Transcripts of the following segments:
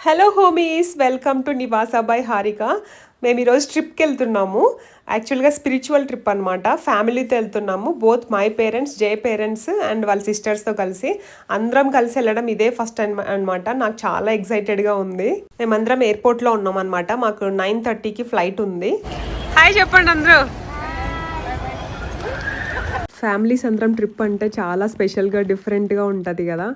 Hello homies, welcome to Nivasa by Harika. మేము ఈరోజు ట్రిప్కి వెళ్తున్నాము. యాక్చువల్గా స్పిరిచువల్ ట్రిప్ అనమాట. ఫ్యామిలీతో వెళ్తున్నాము. Both my parents, J parents and వాళ్ళ సిస్టర్స్తో కలిసి అందరం కలిసి వెళ్ళడం ఇదే ఫస్ట్ టైం అనమాట. నాకు చాలా ఎక్సైటెడ్గా ఉంది. మేమందరం ఎయిర్పోర్ట్లో ఉన్నాం అనమాట. మాకు 9:30కి ఫ్లైట్ ఉంది. హాయ్ చెప్పండి అందరూ. ఫ్యామిలీస్ అందరం ట్రిప్ అంటే చాలా స్పెషల్గా డిఫరెంట్గా ఉంటుంది కదా.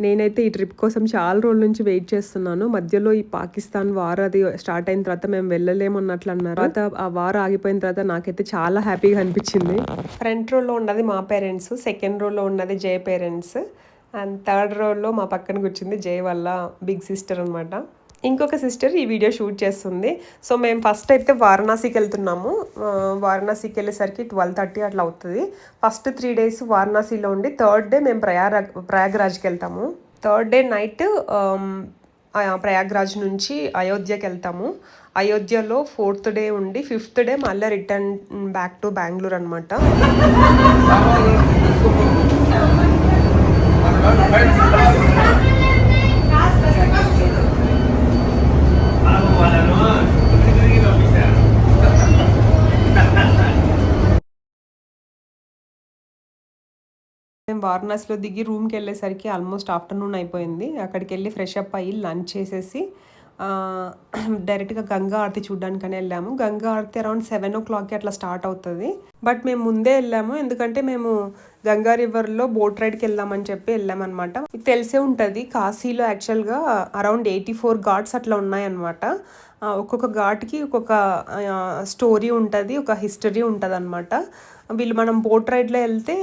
నేనైతే ఈ ట్రిప్ కోసం చాలా రోజుల నుంచి వెయిట్ చేస్తున్నాను. మధ్యలో ఈ పాకిస్తాన్ వార్ అది స్టార్ట్ అయిన తర్వాత మేము వెళ్ళలేము అన్నట్లు అన్నారు. తర్వాత ఆ వార్ ఆగిపోయిన తర్వాత నాకైతే చాలా హ్యాపీగా అనిపించింది. ఫ్రంట్ రోలో ఉన్నది మా పేరెంట్స్, సెకండ్ రోలో ఉన్నది జే పేరెంట్స్ అండ్ థర్డ్ రోలో మా పక్కన కూర్చుంది జే వాళ్ళ బిగ్ సిస్టర్ అనమాట. ఇంకొక సిస్టర్ ఈ వీడియో షూట్ చేస్తుంది. సో మేము ఫస్ట్ అయితే వారణాసికి వెళ్తున్నాము. వారణాసికి వెళ్ళేసరికి 12:30 అట్లా అవుతుంది. ఫస్ట్ 3 days వారణాసిలో ఉండి థర్డ్ డే మేము ప్రయాగ్రాజ్కి వెళ్తాము. థర్డ్ డే నైట్ ప్రయాగ్రాజ్ నుంచి అయోధ్యకి వెళ్తాము. అయోధ్యలో 4th డే ఉండి 5th డే మళ్ళీ రిటర్న్ బ్యాక్ టు బెంగళూరు అనమాట. మేము వారణాసిలో దిగి రూమ్కి వెళ్ళేసరికి ఆల్మోస్ట్ ఆఫ్టర్నూన్ అయిపోయింది. అక్కడికి వెళ్ళి ఫ్రెష్ అప్ అయ్యి లంచ్ చేసేసి డైరెక్ట్గా గంగా ఆరతి చూడడానికని వెళ్ళాము. గంగా ఆరతి అరౌండ్ 7 o'clock అట్లా స్టార్ట్ అవుతుంది. బట్ మేము ముందే వెళ్ళాము, ఎందుకంటే మేము గంగా రివర్లో బోట్ రైడ్కి వెళ్దామని చెప్పి వెళ్ళామన్నమాట. మీకు తెలిసే ఉంటుంది, కాశీలో యాక్చువల్గా అరౌండ్ 84 ఘాట్స్ అట్లా ఉన్నాయన్నమాట. ఒక్కొక్క ఘాట్కి ఒక్కొక్క స్టోరీ ఉంటుంది, ఒక హిస్టరీ ఉంటుంది అనమాట. వీళ్ళు మనం బోట్ రైడ్లో వెళ్తే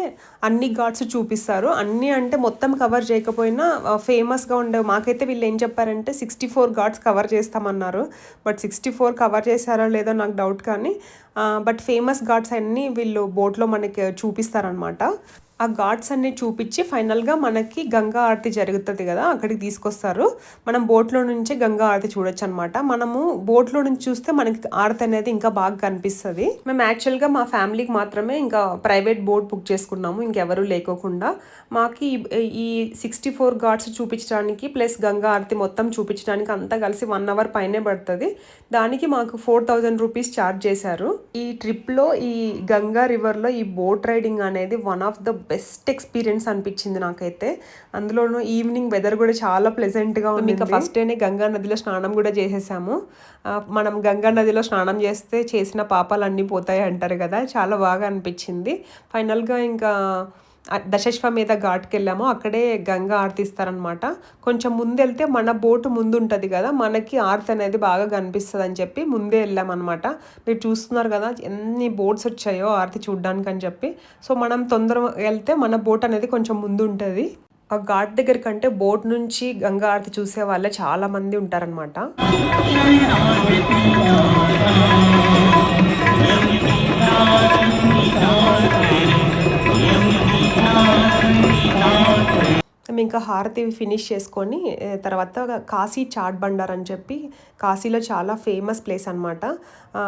అన్ని ఘాట్స్ చూపిస్తారు. అన్నీ అంటే మొత్తం కవర్ చేయకపోయినా ఫేమస్గా ఉండే మాకైతే వీళ్ళు ఏం చెప్పారంటే 64 ఘాట్స్ కవర్ చేస్తామన్నారు. బట్ 64 కవర్ చేశారో లేదో నాకు డౌట్, కానీ బట్ ఫేమస్ ఘాట్స్ అన్నీ వీళ్ళు బోట్లో మనకి చూపిస్తారనమాట. ఆ ఘాట్స్ అన్ని చూపించి ఫైనల్గా మనకి గంగా ఆరతి జరుగుతుంది కదా, అక్కడికి తీసుకొస్తారు. మనం బోట్లో నుంచి గంగా ఆరతి చూడొచ్చు అనమాట. మనము బోట్లో నుంచి చూస్తే మనకి ఆరతి అనేది ఇంకా బాగా కనిపిస్తుంది. మేము యాక్చువల్గా మా ఫ్యామిలీకి మాత్రమే ఇంకా ప్రైవేట్ బోట్ బుక్ చేసుకున్నాము, ఇంకెవరూ లేకోకుండా. మాకు ఈ 64 ఘాట్స్ చూపించడానికి ప్లస్ గంగా ఆరతి మొత్తం చూపించడానికి అంతా కలిసి 1 hour పైనే పడుతుంది. దానికి మాకు 4,000 రూపీస్ ఛార్జ్ చేశారు. ఈ ట్రిప్లో ఈ గంగా రివర్లో ఈ బోట్ రైడింగ్ అనేది one of the best experience అనిపించింది నాకైతే. అందులోనూ ఈవినింగ్ వెదర్ కూడా చాలా ప్లెజెంట్గా ఉంది. ఇంకా ఫస్ట్ డేనే గంగా నదిలో స్నానం కూడా చేసేసాము. మనం గంగా నదిలో స్నానం చేస్తే చేసిన పాపాలు అన్నీ పోతాయి అంటారు కదా, చాలా బాగా అనిపించింది. ఫైనల్గా ఇంకా దశాశ్వమేధ ఘాట్కి వెళ్ళాము. అక్కడే గంగా ఆరతి ఇస్తారనమాట. కొంచెం ముందు వెళ్తే మన బోటు ముందు ఉంటుంది కదా, మనకి ఆరతి అనేది బాగా కనిపిస్తుంది అని చెప్పి ముందే వెళ్ళామన్నమాట. మీరు చూస్తున్నారు కదా ఎన్ని బోట్స్ వచ్చాయో ఆరతి చూడడానికి అని చెప్పి. సో మనం తొందరగా వెళ్తే మన బోట్ అనేది కొంచెం ముందు ఉంటుంది. ఆ ఘాట్ దగ్గర కంటే బోట్ నుంచి గంగా ఆరతి చూసే వాళ్ళే చాలా మంది ఉంటారనమాట. మేము ఇంకా హారతి ఫినిష్ చేసుకొని తర్వాత కాశీ చాట్ బండార్ అని చెప్పి కాశీలో చాలా ఫేమస్ ప్లేస్ అనమాట.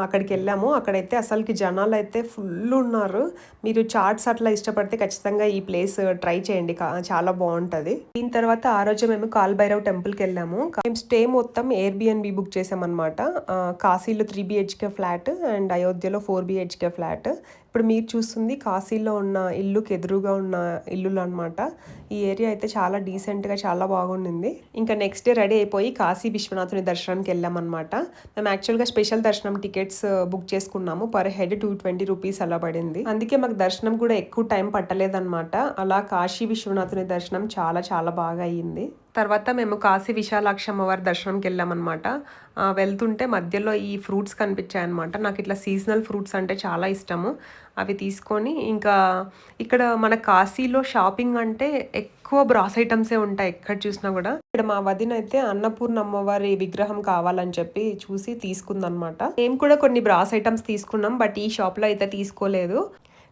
అక్కడికి వెళ్ళాము. అక్కడైతే అసలుకి జనాలు అయితే ఫుల్ ఉన్నారు. మీరు చాట్స్ అట్లా ఇష్టపడితే ఖచ్చితంగా ఈ ప్లేస్ ట్రై చేయండి, చాలా బాగుంటుంది. దీని తర్వాత ఆ రోజు మేము కాల్భైరవ్ టెంపుల్కి వెళ్ళాము. మేము స్టే మొత్తం Airbnb బుక్ చేసామన్నమాట. కాశీలో 3 BHK ఫ్లాట్ అండ్ అయోధ్యలో 4 BHK ఫ్లాట్. ఇప్పుడు మీరు చూస్తుంది కాశీలో ఉన్న ఇల్లుకి ఎదురుగా ఉన్న ఇల్లులు అనమాట. ఈ ఏరియా అయితే చాలా డీసెంట్గా చాలా బాగుండింది. ఇంకా నెక్స్ట్ డే రెడీ అయిపోయి కాశీ విశ్వనాథుని దర్శనానికి వెళ్ళామన్నమాట. మేము యాక్చువల్గా స్పెషల్ దర్శనం టికెట్స్ బుక్ చేసుకున్నాము. పర్ హెడ్ 220 రూపీస్ అలా పడింది. అందుకే మాకు దర్శనం కూడా ఎక్కువ టైం పట్టలేదన్నమాట. అలా కాశీ విశ్వనాథుని దర్శనం చాలా చాలా బాగా అయ్యింది. తర్వాత మేము కాశీ విశాలాక్షి అమ్మవారి దర్శనంకి వెళ్ళామన్నమాట. వెళ్తుంటే మధ్యలో ఈ ఫ్రూట్స్ కనిపించాయి అనమాట. నాకు ఇట్లా సీజనల్ ఫ్రూట్స్ అంటే చాలా ఇష్టము. అవి తీసుకొని ఇంకా ఇక్కడ మన కాశీలో షాపింగ్ అంటే ఎక్కువ బ్రాస్ ఐటమ్సే ఉంటాయి ఎక్కడ చూసినా కూడా. ఇక్కడ మా వదిన అయితే అన్నపూర్ణ అమ్మవారి విగ్రహం కావాలని చెప్పి చూసి తీసుకుందనమాట. మేము కూడా కొన్ని బ్రాస్ ఐటమ్స్ తీసుకున్నాం, బట్ ఈ షాప్లో అయితే తీసుకోలేదు.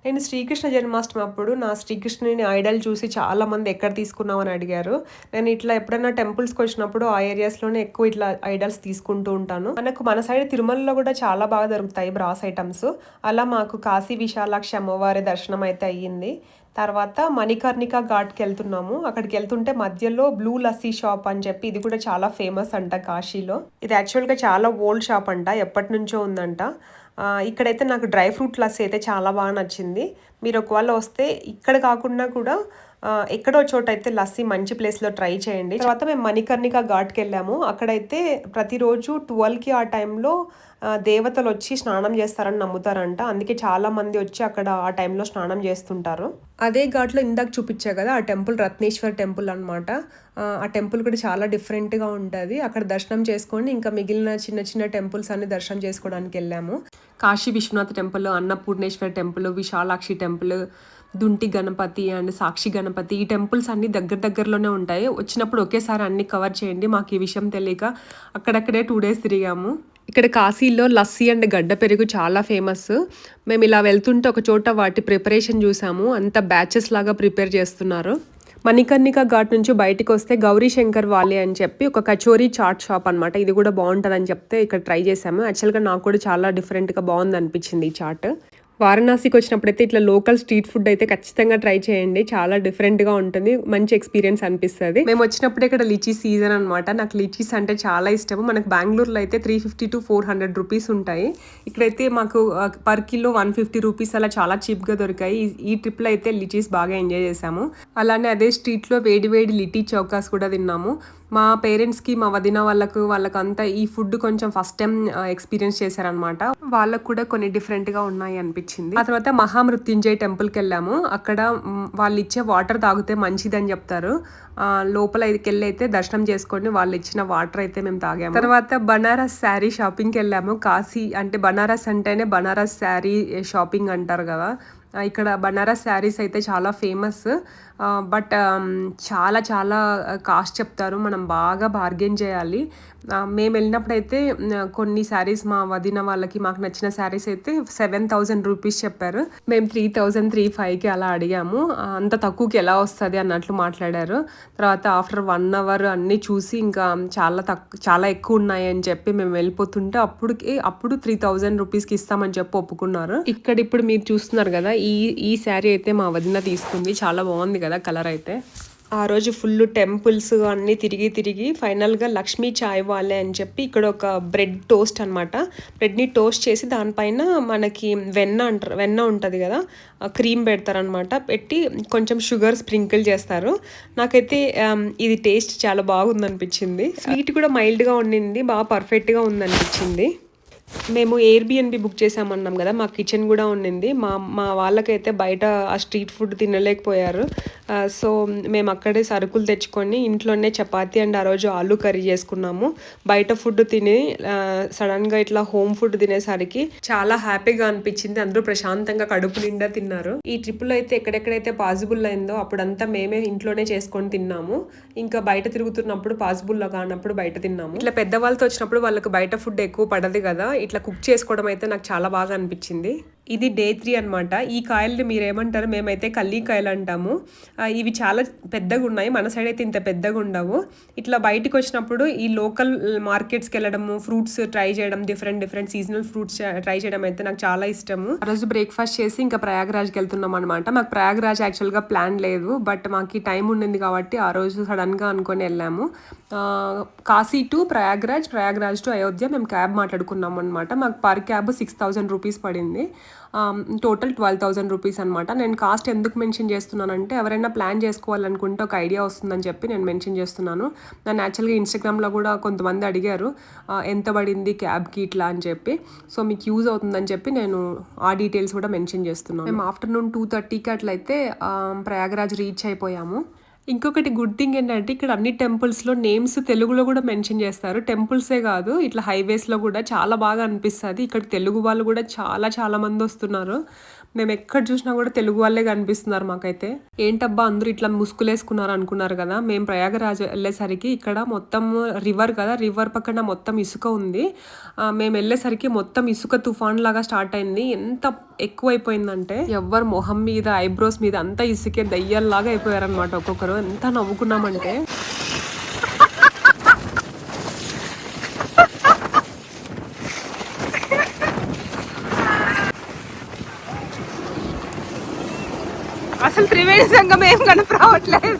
నేను శ్రీకృష్ణ జన్మాష్టమి అప్పుడు నా శ్రీకృష్ణుని ఐడల్ చూసి చాలామంది ఎక్కడ తీసుకున్నావు అని అడిగారు. నేను ఇట్లా ఎప్పుడైనా టెంపుల్స్‌కి వచ్చినప్పుడు ఆ ఏరియాస్‌లోనే ఎక్కువ ఇట్లా ఐడల్స్ తీసుకుంటూ ఉంటాను. మనకు మన సైడ్ తిరుమలలో కూడా చాలా బాగా దొరుకుతాయి బ్రాస్ ఐటమ్స్. అలా మాకు కాశీ విశాలాక్షి అమ్మవారి దర్శనం అయితే అయ్యింది. తర్వాత మణికర్ణిక ఘాట్‌కెళ్తున్నాము. అక్కడికెళ్తుంటే మధ్యలో బ్లూ లస్సీ షాప్ అని చెప్పి ఇది కూడా చాలా ఫేమస్ అంట కాశీలో. ఇది యాక్చువల్‌గా చాలా ఓల్డ్ షాప్ అంట. ఎప్పటినుంచో ఉందంట. ఇక్కడైతే నాకు డ్రై ఫ్రూట్ లస్సీ అయితే చాలా బాగా నచ్చింది. మీరు ఒకవేళ వస్తే ఇక్కడ కాకుండా కూడా ఎక్కడో చోట అయితే లస్సీ మంచి ప్లేస్‌లో ట్రై చేయండి. తర్వాత మేము మణికర్ణిక ఘాట్‌కెళ్ళాము. అక్కడైతే ప్రతిరోజు 12కి ఆ టైంలో దేవతలొచ్చి స్నానం చేస్తారని నమ్ముతారంట. అందుకే చాలామంది వచ్చి అక్కడ ఆ టైంలో స్నానం చేస్తుంటారు. అదే ఘాట్లో ఇందాక చూపించా కదా! ఆ టెంపుల్ రత్నేశ్వర్ టెంపుల్ అనమాట. ఆ టెంపుల్ కూడా చాలా డిఫరెంట్‌గా ఉంటది. అక్కడ దర్శనం చేసుకొని ఇంకా మిగిలిన చిన్న చిన్న టెంపుల్స్ అన్ని దర్శనం చేసుకోవడానికి వెళ్ళాము. Kashi Vishwanath temple, Annapurneshwar temple, Vishalakshi temple, Dhundi Ganapati and Sakshi Ganapati ఈ టెంపుల్స్ అన్నీ దగ్గరలోనే ఉంటాయి. వచ్చినప్పుడు ఒకేసారి అన్ని కవర్ చేయండి. మాకు ఈ విషయం తెలియక అక్కడక్కడే 2 డేస్ తిరిగాము. ఇక్కడ కాశీలో లస్సీ అండ్ గడ్డ పెరుగు చాలా ఫేమస్. మేము ఇలా వెళ్తుంటే ఒక చోట వాటి ప్రిపరేషన్ చూసాము. అంత బ్యాచెస్ లాగా ప్రిపేర్ చేస్తున్నారు. మణికర్ణిక ఘాట్ నుంచి బయటికి వస్తే గౌరీ శంకర్ వాలే అని చెప్పి ఒక కచోరీ చాట్ షాప్ అనమాట. ఇది కూడా బాగుంటుందని చెప్తే ఇక్కడ ట్రై చేసాము. యాక్చువల్గా నాకు కూడా చాలా డిఫరెంట్గా బాగుంది అనిపించింది ఈ చాట్. వారణాసికి వచ్చినప్పుడైతే ఇట్లా లోకల్ స్ట్రీట్ ఫుడ్ అయితే ఖచ్చితంగా ట్రై చేయండి. చాలా డిఫరెంట్గా ఉంటుంది. మంచి ఎక్స్పీరియన్స్ అనిపిస్తుంది. మేము వచ్చినప్పుడు ఇక్కడ లీచీ సీజన్ అనమాట. నాకు లీచీస్ అంటే చాలా ఇష్టము. మనకు బెంగళూరులో అయితే 350 to 400 రూపీస్ ఉంటాయి. ఇక్కడైతే మాకు పర్ కిలో 150 రూపీస్ అలా చాలా చీప్గా దొరికాయి. ఈ ట్రిప్లో అయితే లీచీస్ బాగా ఎంజాయ్ చేసాము. అలానే అదే స్ట్రీట్లో వేడి వేడి లిటీ చౌకాస్ కూడా తిన్నాము. మా పేరెంట్స్కి మా వదిన వాళ్ళకంతా ఈ ఫుడ్ కొంచెం ఫస్ట్ టైం ఎక్స్పీరియన్స్ చేశారనమాట. వాళ్ళకు కూడా కొన్ని డిఫరెంట్గా ఉన్నాయి అనిపించింది. ఆ తర్వాత మహామృత్యుంజయ్ టెంపుల్కి వెళ్ళాము. అక్కడ వాళ్ళు ఇచ్చే వాటర్ తాగితే మంచిదని చెప్తారు. లోపల వెళ్ళి అయితే దర్శనం చేసుకొని వాళ్ళు ఇచ్చిన వాటర్ అయితే మేము తాగాము. తర్వాత బనారస్ శారీ షాపింగ్కి వెళ్ళాము. కాశీ అంటే బనారస్ అంటేనే బనారస్ శారీ షాపింగ్ అంటారు కదా. ఇక్కడ బనారస్ శారీస్ అయితే చాలా ఫేమస్. బట్ చాలా చాలా కాస్ట్ చెప్తారు. మనం బాగా బార్గెన్ చేయాలి. మేము వెళ్ళినప్పుడైతే కొన్ని శారీస్ మా వదిన వాళ్ళకి మాకు నచ్చిన శారీస్ అయితే 7,000 రూపీస్ చెప్పారు. మేము 3,000-3,500కి అలా అడిగాము. అంత తక్కువకి ఎలా వస్తుంది అన్నట్లు మాట్లాడారు. తర్వాత ఆఫ్టర్ 1 అవర్ అన్నీ చూసి ఇంకా చాలా ఎక్కువ ఉన్నాయి అని చెప్పి మేము వెళ్ళిపోతుంటే అప్పుడు 3,000 రూపీస్కి ఇస్తామని చెప్పి ఒప్పుకున్నారు. ఇప్పుడు మీరు చూస్తున్నారు కదా, ఈ శారీ అయితే మా వదిన తీసుకుంది. చాలా బాగుంది కదా కలర్ అయితే. ఆ రోజు ఫుల్ టెంపుల్స్ అన్నీ తిరిగి ఫైనల్గా లక్ష్మీ చాయ్ వాలే అని చెప్పి ఇక్కడ ఒక బ్రెడ్ టోస్ట్ అనమాట. బ్రెడ్ని టోస్ట్ చేసి దానిపైన మనకి వెన్న ఉంటుంది కదా, క్రీమ్ పెడతారనమాట. పెట్టి కొంచెం షుగర్ స్ప్రింకిల్ చేస్తారు. నాకైతే ఇది టేస్ట్ చాలా బాగుంది అనిపించింది. స్వీట్ కూడా మైల్డ్గా ఉండింది, బాగా పర్ఫెక్ట్గా ఉందనిపించింది. మేము ఎయిర్బిఎన్బి బుక్ చేసామన్నాం కదా, మా కిచెన్ కూడా ఉండింది. మా వాళ్ళకైతే బయట ఆ స్ట్రీట్ ఫుడ్ తినలేకపోయారు. సో మేము అక్కడే సరుకులు తెచ్చుకొని ఇంట్లోనే చపాతీ అండ్ ఆ రోజు ఆలూ కర్రీ చేసుకున్నాము. బయట ఫుడ్ తిని సడన్గా ఇట్లా హోమ్ ఫుడ్ తినేసరికి చాలా హ్యాపీగా అనిపించింది. అందరూ ప్రశాంతంగా కడుపు నిండా తిన్నారు. ఈ ట్రిప్లో అయితే ఎక్కడెక్కడైతే పాసిబుల్ అయిందో అప్పుడంతా మేమే ఇంట్లోనే చేసుకొని తిన్నాము. ఇంకా బయట తిరుగుతున్నప్పుడు పాసిబుల్లో కానప్పుడు బయట తిన్నాము. ఇట్లా పెద్దవాళ్ళతో వచ్చినప్పుడు వాళ్ళకి బయట ఫుడ్ ఎక్కువ పడదు కదా, ఇట్లా కుక్ చేసుకోవడం అయితే నాకు చాలా బాగా అనిపించింది. ఇది డే 3 అనమాట. ఈ కాయల్ని మీరేమంటారు? మేమైతే కల్లీకాయలు అంటాము. ఇవి చాలా పెద్దగా ఉన్నాయి. మన సైడ్ అయితే ఇంత పెద్దగా ఉండవు. ఇట్లా బయటకు వచ్చినప్పుడు ఈ లోకల్ మార్కెట్స్కి వెళ్ళడము, ఫ్రూట్స్ ట్రై చేయడం, డిఫరెంట్ సీజనల్ ఫ్రూట్స్ ట్రై చేయడం అయితే నాకు చాలా ఇష్టము. ఆ రోజు బ్రేక్ఫాస్ట్ చేసి ఇంకా ప్రయాగ్రాజ్కి వెళ్తున్నాం అనమాట. మాకు ప్రయాగ్రాజ్ యాక్చువల్గా ప్లాన్ లేదు, బట్ మాకు ఈ టైం ఉండింది కాబట్టి ఆ రోజు సడన్గా అనుకొని వెళ్ళాము. కాశీ టు ప్రయాగ్రాజ్ టు అయోధ్య మేము క్యాబ్ మాట్లాడుకున్నాం అనమాట. మాకు పర్ క్యాబ్ 6,000 రూపీస్ పడింది. టోటల్ 12,000 రూపీస్ అనమాట. నేను కాస్ట్ ఎందుకు మెన్షన్ చేస్తున్నానంటే ఎవరైనా ప్లాన్ చేసుకోవాలనుకుంటే ఒక ఐడియా వస్తుందని చెప్పి నేను మెన్షన్ చేస్తున్నాను. నన్ను యాక్చువల్గా ఇన్స్టాగ్రామ్లో కూడా కొంతమంది అడిగారు ఎంత పడింది క్యాబ్కి ఇట్లా అని చెప్పి. సో మీకు యూజ్ అవుతుందని చెప్పి నేను ఆ డీటెయిల్స్ కూడా మెన్షన్ చేస్తున్నాను. మేము ఆఫ్టర్నూన్ 2:30కి అట్లయితే ప్రయాగరాజ్ రీచ్ అయిపోయాము. ఇంకొకటి గుడ్ థింగ్ ఏంటంటే ఇక్కడ అన్ని టెంపుల్స్లో నేమ్స్ తెలుగులో కూడా మెన్షన్ చేస్తారు. టెంపుల్సే కాదు, ఇట్లా హైవేస్లో కూడా చాలా బాగా అనిపిస్తుంది. ఇక్కడ తెలుగు వాళ్ళు కూడా చాలా మంది వస్తున్నారు. మేము ఎక్కడ చూసినా కూడా తెలుగు వాళ్ళే కనిపిస్తున్నారు మాకైతే. ఏంటబ్బా అందరూ ఇట్లా ముసుగులేసుకున్నారు అనుకున్నారు కదా. మేము ప్రయాగరాజ్ వెళ్ళేసరికి ఇక్కడ మొత్తం రివర్ కదా, రివర్ పక్కన మొత్తం ఇసుక ఉంది. మేము వెళ్ళేసరికి మొత్తం ఇసుక తుఫాన్ లాగా స్టార్ట్ అయింది. ఎంత ఎక్కువైపోయిందంటే ఎవరు మొహం మీద ఐబ్రోస్ మీద అంతా ఇసుకే దయ్యాల్లాగా అయిపోయారనమాట ఒక్కొక్కరు. ఎంత నవ్వుకున్నామంటే అసలు త్రివేణి సంఘం ఏం కనుక రావట్లేదు.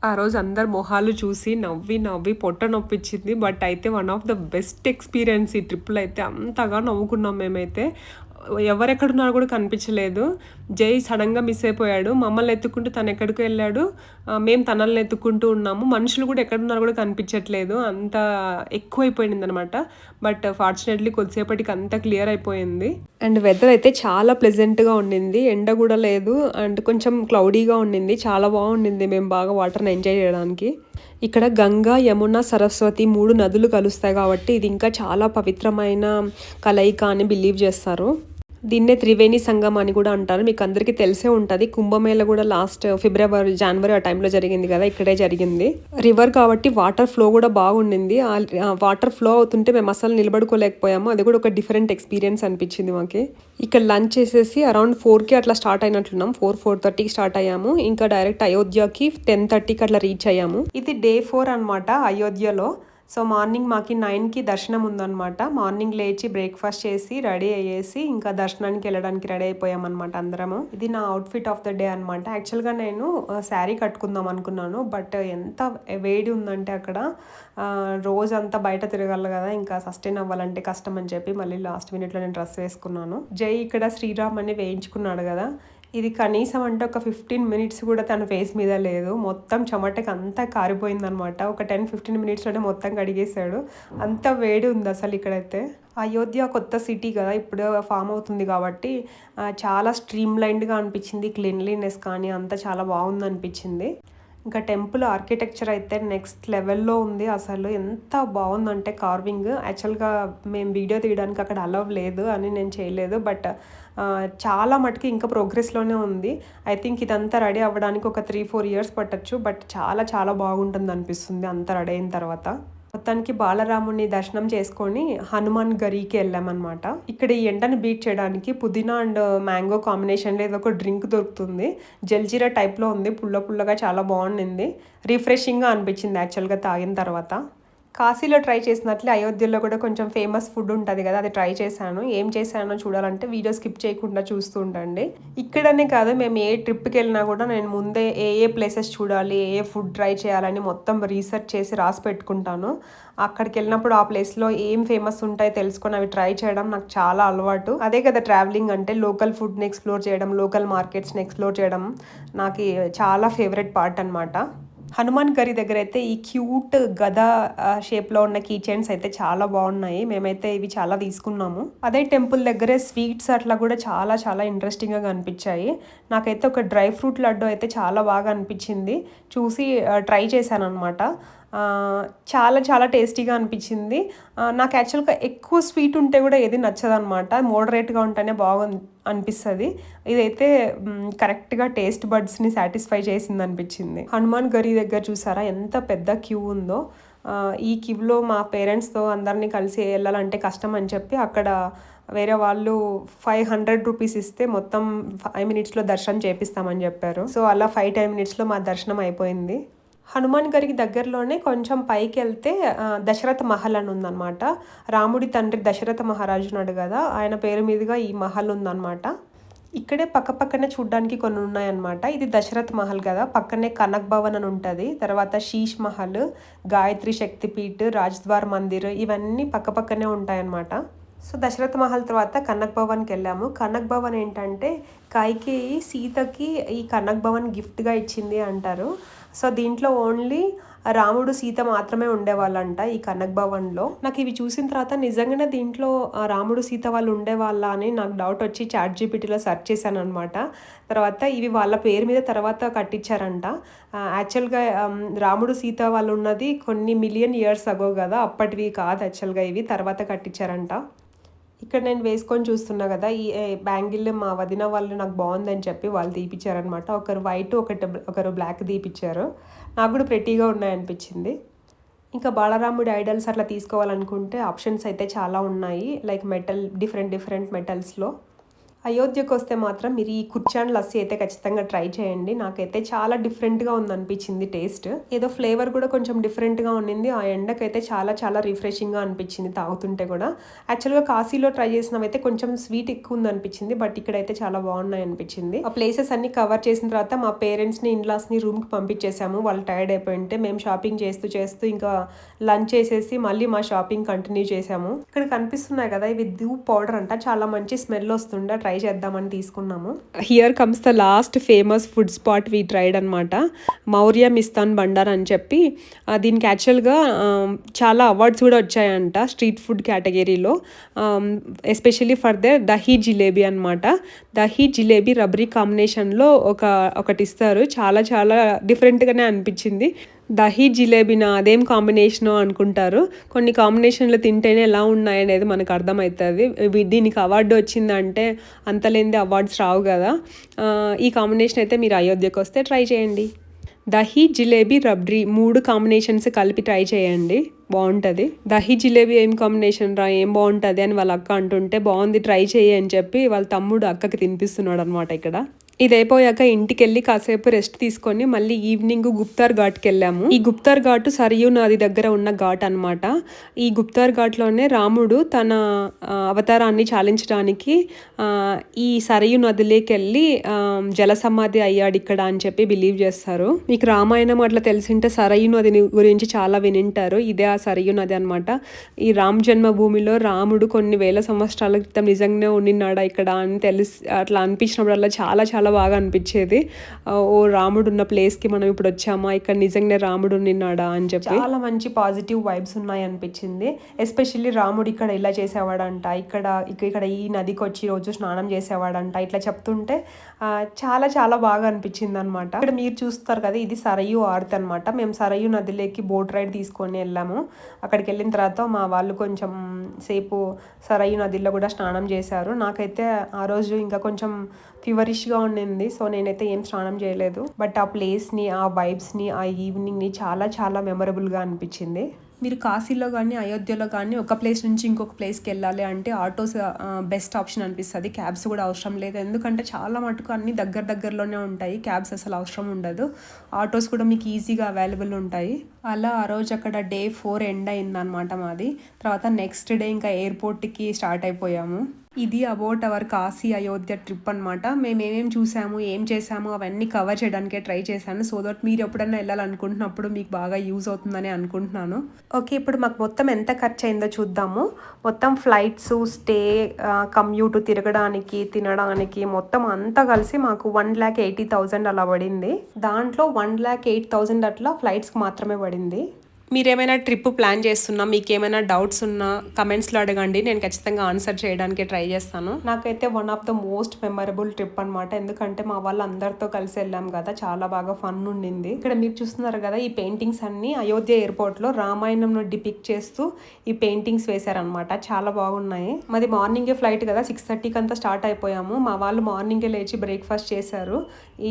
ఆ రోజు అందరు మొహాలు చూసి నవ్వి నవ్వి పొట్ట నొప్పించింది. బట్ అయితే one of the best experience ఈ ట్రిప్లో అయితే. అంతగా నవ్వుకున్నాం మేమైతే. ఎవరెక్కడున్నారో కూడా కనిపించలేదు. జై సడన్గా మిస్ అయిపోయాడు. మమ్మల్ని ఎత్తుకుంటూ తను ఎక్కడికి వెళ్ళాడు, మేము తనల్ని ఎత్తుకుంటూ ఉన్నాము. మనుషులు కూడా ఎక్కడున్నారో కూడా కనిపించట్లేదు. అంత ఎక్కువైపోయింది అనమాట. బట్ ఫార్చునేట్లీ కొద్దిసేపటికి అంతా క్లియర్ అయిపోయింది. అండ్ వెదర్ అయితే చాలా ప్లెజెంట్గా ఉండింది. ఎండ కూడా లేదు అండ్ కొంచెం క్లౌడీగా ఉండింది. చాలా బాగుండింది. మేము బాగా వాటర్ని ఎంజాయ్ చేయడానికి. ఇక్కడ గంగా, యమున, సరస్వతి 3 నదులు కలుస్తాయి కాబట్టి ఇది ఇంకా చాలా పవిత్రమైన కలయిక అని బిలీవ్ చేస్తారు. దీన్నే త్రివేణి సంగం అని కూడా అంటారు. మీకు అందరికీ తెలిసే ఉంటుంది. కుంభమేళ కూడా లాస్ట్ ఫిబ్రవరి, జనవరి ఆ టైంలో జరిగింది కదా, ఇక్కడే జరిగింది. రివర్ కాబట్టి వాటర్ ఫ్లో కూడా బాగుండింది. ఆ వాటర్ ఫ్లో అవుతుంటే మేము అసలు నిలబడుకోలేకపోయాము. అది కూడా ఒక డిఫరెంట్ ఎక్స్పీరియన్స్ అనిపించింది మాకి. ఇక్కడ లంచ్ చేసేసి అరౌండ్ 4కి అట్లా స్టార్ట్ అయినట్లున్నాం. 4:30కి స్టార్ట్ అయ్యాము. ఇంకా డైరెక్ట్ అయోధ్యకి 10:30కి అట్లా రీచ్ అయ్యాము. ఇది డే 4 అనమాట అయోధ్యలో. సో మార్నింగ్ మాకి 9కి దర్శనం ఉందన్నమాట. మార్నింగ్ లేచి బ్రేక్ఫాస్ట్ చేసి రెడీ అయ్యేసి ఇంకా దర్శనానికి వెళ్ళడానికి రెడీ అయిపోయామన్నమాట అందరము. ఇది నా అవుట్ఫిట్ ఆఫ్ ద డే అనమాట. యాక్చువల్గా నేను శారీ కట్టుకుందాం అనుకున్నాను. బట్ ఎంత వేడి ఉందంటే అక్కడ రోజంతా బయట తిరగాలి కదా, ఇంకా సస్టైన్ అవ్వాలంటే కష్టం అని చెప్పి మళ్ళీ లాస్ట్ మినిట్లో నేను డ్రెస్ వేసుకున్నాను. జై ఇక్కడ శ్రీరామ్ అని వేయించుకున్నాడు కదా, ఇది కనీసం అంటే ఒక 15 మినిట్స్ కూడా తన ఫేస్ మీద లేదు. మొత్తం చెమటకి అంతా కారిపోయిందనమాట. ఒక 10-15 మినిట్స్లోనే మొత్తం కడిగేశాడు. అంత వేడి ఉంది అసలు ఇక్కడైతే. అయోధ్య కొత్త సిటీ కదా, ఇప్పుడు ఫామ్ అవుతుంది కాబట్టి చాలా స్ట్రీమ్ లైన్డ్గా అనిపించింది. క్లీన్లీనెస్ కానీ అంతా చాలా బాగుంది అనిపించింది. ఇంకా టెంపుల్ ఆర్కిటెక్చర్ అయితే నెక్స్ట్ లెవెల్లో ఉంది. అసలు ఎంత బాగుందంటే కార్వింగ్. యాక్చువల్గా మేము వీడియో తీయడానికి అక్కడ అలవ్ లేదు అని నేను చేయలేదు. బట్ చాలా మటుకు ఇంకా ప్రోగ్రెస్లోనే ఉంది. ఐ థింక్ ఇదంతా రెడీ అవ్వడానికి ఒక 3-4 ఇయర్స్ పట్టచ్చు. బట్ చాలా చాలా బాగుంటుంది అనిపిస్తుంది అంతా రెడీ అయిన తర్వాత. మొత్తానికి బాలరాముని దర్శనం చేసుకొని హనుమాన్ గరికి వెళ్ళామన్నమాట. ఇక్కడ ఈ ఎండని బీట్ చేయడానికి పుదీనా అండ్ మ్యాంగో కాంబినేషన్లో ఏదో ఒక డ్రింక్ దొరుకుతుంది. జల్జీరా టైప్లో ఉంది. పుల్ల పుల్లగా చాలా బాగుండింది. రిఫ్రెషింగ్గా అనిపించింది యాక్చువల్గా తాగిన తర్వాత. కాశీలో ట్రై చేసినట్లే అయోధ్యలో కూడా కొంచెం ఫేమస్ ఫుడ్ ఉంటుంది కదా, అది ట్రై చేశాను. ఏం చేశానో చూడాలంటే వీడియో స్కిప్ చేయకుండా చూస్తూ ఉండండి. ఇక్కడనే కాదు, మేము ఏ ట్రిప్కి వెళ్ళినా కూడా నేను ముందే ఏ ప్లేసెస్ చూడాలి, ఏ ఫుడ్ ట్రై చేయాలని మొత్తం రీసెర్చ్ చేసి రాసి పెట్టుకుంటాను. అక్కడికి వెళ్ళినప్పుడు ఆ ప్లేస్లో ఏం ఫేమస్ ఉంటాయో తెలుసుకొని అవి ట్రై చేయడం నాకు చాలా అలవాటు. అదే కదా ట్రావెలింగ్ అంటే, లోకల్ ఫుడ్ని ఎక్స్ప్లోర్ చేయడం, లోకల్ మార్కెట్స్ని ఎక్స్ప్లోర్ చేయడం నాకు చాలా ఫేవరెట్ పార్ట్ అనమాట. హనుమాన్ గరి దగ్గర అయితే ఈ క్యూట్ గద షేప్లో ఉన్న కీ చైన్స్ అయితే చాలా బాగున్నాయి. మేమైతే ఇవి చాలా తీసుకున్నాము. అదే టెంపుల్ దగ్గరే స్వీట్స్ అట్లా కూడా చాలా చాలా ఇంట్రెస్టింగ్గా అనిపించాయి. నాకైతే ఒక డ్రై ఫ్రూట్ లడ్డు అయితే చాలా బాగా అనిపించింది. చూసి ట్రై చేశాను అనమాట. చాలా చాలా టేస్టీగా అనిపించింది. నాకు యాక్చువల్గా ఎక్కువ స్వీట్ ఉంటే కూడా ఏది నచ్చదనమాట. మోడరేట్గా ఉంటేనే బాగా అనిపిస్తుంది. ఇదైతే కరెక్ట్గా టేస్ట్ బడ్స్ని సాటిస్ఫై చేసింది అనిపించింది. హనుమాన్ గరి దగ్గర చూసారా ఎంత పెద్ద క్యూ ఉందో. ఈ క్యూలో మా పేరెంట్స్తో అందరినీ కలిసి వెళ్ళాలంటే కష్టం అని చెప్పి అక్కడ వేరే వాళ్ళు 500 రూపీస్ ఇస్తే మొత్తం 5 మినిట్స్లో దర్శనం చేపిస్తామని చెప్పారు. సో అలా 5-10 మినిట్స్లో మా దర్శనం అయిపోయింది. హనుమాన్ గరికి దగ్గరలోనే కొంచెం పైకి వెళ్తే దశరథ మహల్ అని ఉందన్నమాట. రాముడి తండ్రి దశరథ మహారాజు ఉన్నాడు కదా, ఆయన పేరు మీదుగా ఈ మహల్ ఉందన్నమాట. ఇక్కడే పక్కనే చూడ్డానికి కొన్ని ఉన్నాయన్నమాట. ఇది దశరథ్ మహల్ కదా, పక్కనే కనక్ భవన్ అని ఉంటుంది. తర్వాత శీష్ మహల్, గాయత్రి శక్తిపీఠ్, రాజ్ద్వార్ మందిర్ ఇవన్నీ పక్కనే ఉంటాయన్నమాట. సో దశరథ మహల్ తర్వాత కనక్ భవన్కి వెళ్ళాము. కనక్ భవన్ ఏంటంటే కైకేయి సీతకి ఈ కనక్ భవన్ గిఫ్ట్గా ఇచ్చింది అంటారు. సో దీంట్లో ఓన్లీ రాముడు సీత మాత్రమే ఉండేవాళ్ళంట ఈ కనక్ భవన్లో. నాకు ఇవి చూసిన తర్వాత నిజంగానే దీంట్లో రాముడు సీత వాళ్ళు ఉండేవాళ్ళ అని నాకు డౌట్ వచ్చి చాట్ జీపీటీలో సెర్చ్ చేశాను అనమాట. తర్వాత ఇవి వాళ్ళ పేరు మీద తర్వాత కట్టించారంట. యాక్చువల్గా రాముడు సీత వాళ్ళు ఉన్నది కొన్ని మిలియన్ ఇయర్స్ అగో కదా, అప్పటివి కాదు యాక్చువల్గా, ఇవి తర్వాత కట్టించారంట. ఇక్కడ నేను వేసుకొని చూస్తున్నా కదా, ఈ బ్యాంగిల్ మా వదిన వాళ్ళు నాకు బాగుందని చెప్పి వాళ్ళు తీపిచ్చారనమాట. ఒకరు వైట్ ఒకరు బ్లాక్ తీపిచ్చారు. నాకు కూడా ప్రెట్టీగా ఉన్నాయనిపించింది. ఇంకా బాలరాముడి ఐడల్స్ అట్లా తీసుకోవాలనుకుంటే ఆప్షన్స్ అయితే చాలా ఉన్నాయి, లైక్ డిఫరెంట్ మెటల్స్లో. అయోధ్యకు వస్తే మాత్రం మీరు ఈ కుర్చాన్ లస్సీ అయితే ఖచ్చితంగా ట్రై చేయండి. నాకైతే చాలా డిఫరెంట్గా ఉందనిపించింది టేస్ట్. ఏదో ఫ్లేవర్ కూడా కొంచెం డిఫరెంట్గా ఉండింది. ఆ ఎండకైతే చాలా రిఫ్రెషింగ్గా అనిపించింది తాగుతుంటే కూడా. యాక్చువల్గా కాశీలో ట్రై చేసినవైతే కొంచెం స్వీట్ ఎక్కువ ఉంది అనిపించింది, బట్ ఇక్కడైతే చాలా బాగున్నాయి అనిపించింది. ఆ ప్లేసెస్ అన్ని కవర్ చేసిన తర్వాత మా పేరెంట్స్ని ఇన్లాస్ని రూమ్కి పంపించేసాము. వాళ్ళు టైర్డ్ అయిపోయింటే మేము షాపింగ్ చేస్తూ ఇంకా లంచ్ చేసేసి మళ్ళీ మా షాపింగ్ కంటిన్యూ చేసాము. ఇక్కడ కనిపిస్తున్నాయి కదా, ఇవి ధూప్ పౌడర్ అంట, చాలా మంచి స్మెల్ వస్తుండే, ట్రై చేద్దామని తీసుకున్నాము. Here comes the last famous food spot we tried అనమాట, మౌర్య మిస్తాన్ బండార్ అని చెప్పి. దీనికి యాక్చువల్గా చాలా అవార్డ్స్ కూడా వచ్చాయంట స్ట్రీట్ ఫుడ్ కేటగిరీలో, especially for the dahi jalebi అనమాట. దహీ జిలేబీ రబ్రీ కాంబినేషన్లో ఒకటి ఇస్తారు, చాలా డిఫరెంట్గానే అనిపించింది. దహీ జిలేబీనా అదేం కాంబినేషనో అనుకుంటారు, కొన్ని కాంబినేషన్లు తింటేనే ఎలా ఉన్నాయనేది మనకు అర్థమవుతుంది. దీనికి అవార్డు వచ్చిందంటే అంతలేంది అవార్డ్స్ రావు కదా. ఈ కాంబినేషన్ అయితే మీరు అయోధ్యకు వస్తే ట్రై చేయండి. దహీ జిలేబీ రబ్రీ 3 కాంబినేషన్స్ కలిపి ట్రై చేయండి, బాగుంటుంది. దహీ జిలేబీ ఏం కాంబినేషన్ రా, ఏం బాగుంటుంది అని వాళ్ళ అక్క అంటుంటే బాగుంది ట్రై చేయి అని చెప్పి వాళ్ళ తమ్ముడు అక్కకి తినిపిస్తున్నాడు అనమాట ఇక్కడ. ఇది అయిపోయాక ఇంటికి వెళ్ళి కాసేపు రెస్ట్ తీసుకొని మళ్ళీ ఈవినింగ్ గుప్తార్ ఘాట్కి వెళ్ళాము. ఈ గుప్తార్ ఘాట్ సరియు నది దగ్గర ఉన్న ఘాట్ అనమాట. ఈ గుప్తార్ ఘాట్లోనే రాముడు తన అవతారాన్ని చాలించడానికి ఈ సరియు నదిలోకి వెళ్ళి జలసమాధి అయ్యాడు ఇక్కడ అని చెప్పి బిలీవ్ చేస్తారు. మీకు రామాయణం అట్లా తెలిసింటే సరయు నది గురించి చాలా వినింటారు. ఇదే ఆ సరియు నది అనమాట. ఈ రామ్ జన్మభూమిలో రాముడు కొన్ని వేల సంవత్సరాల క్రితం నిజంగానే ఉండినాడా ఇక్కడ అని అట్లా అనిపించినప్పుడల్లా చాలా బాగా అనిపించేది. ఓ రాముడు ఉన్న ప్లేస్కి మనం ఇప్పుడు వచ్చామా, ఇక్కడ నిజంగానే రాముడు నిన్నాడా అని చెప్పి చాలా మంచి పాజిటివ్ వైబ్స్ ఉన్నాయి అనిపించింది. ఎస్పెషల్లీ రాముడు ఇక్కడ ఇలా చేసేవాడంట, ఇక్కడ ఈ నదికి వచ్చి రోజు స్నానం చేసేవాడంట, ఇట్లా చెప్తుంటే చాలా బాగా అనిపించింది అనమాట. ఇక్కడ మీరు చూస్తారు కదా, ఇది సరయు ఆర్త్ అనమాట. మేము సరయు నదిలోకి బోట్ రైడ్ తీసుకొని వెళ్ళాము. అక్కడికి వెళ్ళిన తర్వాత మా వాళ్ళు కొంచెం సేపు సరయు నదిలో కూడా స్నానం చేశారు. నాకైతే ఆ రోజు ఇంకా కొంచెం ఫీవరిష్గా ఉండింది, సో నేనైతే ఏం స్నానం చేయలేదు. బట్ ఆ ప్లేస్ని, ఆ వైబ్స్ని, ఆ ఈవినింగ్ని చాలా మెమరబుల్గా అనిపించింది. మీరు కాశీలో కానీ అయోధ్యలో కానీ ఒక ప్లేస్ నుంచి ఇంకొక ప్లేస్కి వెళ్ళాలి అంటే ఆటోస్ బెస్ట్ ఆప్షన్ అనిపిస్తుంది. క్యాబ్స్ కూడా అవసరం లేదు, ఎందుకంటే చాలా మటుకు అన్ని దగ్గరలోనే ఉంటాయి. క్యాబ్స్ అసలు అవసరం ఉండదు. ఆటోస్ కూడా మీకు ఈజీగా అవైలబుల్ ఉంటాయి. అలా ఆ రోజు అక్కడ డే 4 ఎండ్ అయిందనమాట మాది. తర్వాత నెక్స్ట్ డే ఇంకా ఎయిర్పోర్ట్కి స్టార్ట్ అయిపోయాము. ఇది about our Kashi Ayodhya trip అనమాట. మేము ఏమేమి చూసాము, ఏం చేసాము అవన్నీ కవర్ చేయడానికే ట్రై చేశాను. సో దట్ మీరు ఎప్పుడైనా వెళ్ళాలనుకుంటున్నప్పుడు మీకు బాగా యూజ్ అవుతుందని అనుకుంటున్నాను. ఓకే, ఇప్పుడు మాకు మొత్తం ఎంత ఖర్చు అయిందో చూద్దాము. మొత్తం ఫ్లైట్స్, స్టే, కమ్యూట్, తిరగడానికి, తినడానికి మొత్తం అంతా కలిసి మాకు 1,80,000 అలా పడింది. దాంట్లో 1,08,000 అట్లా ఫ్లైట్స్కి మాత్రమే పడింది. మీరేమైనా ట్రిప్ ప్లాన్ చేస్తున్నా, మీకు ఏమైనా డౌట్స్ ఉన్నా కమెంట్స్లో అడగండి, నేను ఖచ్చితంగా ఆన్సర్ చేయడానికి ట్రై చేస్తాను. నాకైతే one of the most memorable trip అనమాట, ఎందుకంటే మా వాళ్ళు అందరితో కలిసి వెళ్ళాం కదా, చాలా బాగా ఫన్ ఉండింది. ఇక్కడ మీరు చూస్తున్నారు కదా, ఈ పెయింటింగ్స్ అన్ని అయోధ్య ఎయిర్పోర్ట్లో రామాయణంను డిపిక్ట్ చేస్తూ ఈ పెయింటింగ్స్ వేశారనమాట, చాలా బాగున్నాయి. మాది మార్నింగే ఫ్లైట్ కదా, 6:30కి అంతా స్టార్ట్ అయిపోయాము. మా వాళ్ళు మార్నింగే లేచి బ్రేక్ఫాస్ట్ చేశారు.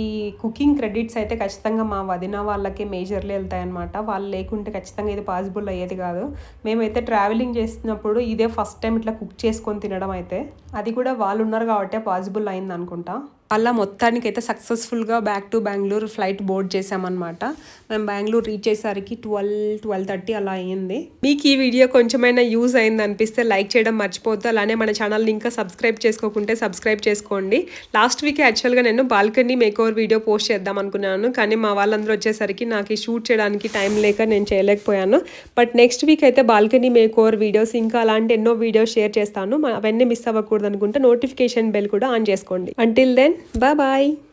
ఈ కుకింగ్ క్రెడిట్స్ అయితే ఖచ్చితంగా మా వదిన వాళ్ళకి మేజర్లీ వెళ్తాయి అనమాట. వాళ్ళు లేకుంటే ఖచ్చితంగా ఇది పాసిబుల్ అయ్యేది కాదు. మేమైతే ట్రావెలింగ్ చేసినప్పుడు ఇదే ఫస్ట్ టైం ఇట్లా కుక్ చేసుకొని తినడం అయితే, అది కూడా వాళ్ళు ఉన్నారు కాబట్టి పాసిబుల్ అయింది అనుకుంటా. అలా మొత్తానికి అయితే సక్సెస్ఫుల్గా back to Bengaluru flight board చేసామన్నమాట. మేము బెంగళూరు రీచ్ అయ్యేసరికి 12:30 అలా అయ్యింది. మీకు ఈ వీడియో కొంచెమైనా యూజ్ అయింది అనిపిస్తే లైక్ చేయడం మర్చిపోద్దు. అలానే మన ఛానల్ని ఇంకా సబ్స్క్రైబ్ చేసుకోకుంటే సబ్స్క్రైబ్ చేసుకోండి. లాస్ట్ వీక్ యాక్చువల్గా నేను బాల్కనీ మేకోవర్ వీడియో పోస్ట్ చేద్దాం అనుకున్నాను, కానీ మా వాళ్ళందరూ వచ్చేసరికి నాకు షూట్ చేయడానికి టైం లేక నేను చేయలేకపోయాను. బట్ నెక్స్ట్ వీక్ అయితే బాల్కనీ మేకోవర్ వీడియోస్ ఇంకా అలాంటి ఎన్నో వీడియోస్ షేర్ చేస్తాను. అవన్నీ మిస్ అవ్వకూడదు అనుకుంటే నోటిఫికేషన్ బెల్ కూడా ఆన్ చేసుకోండి. Until then, bye bye.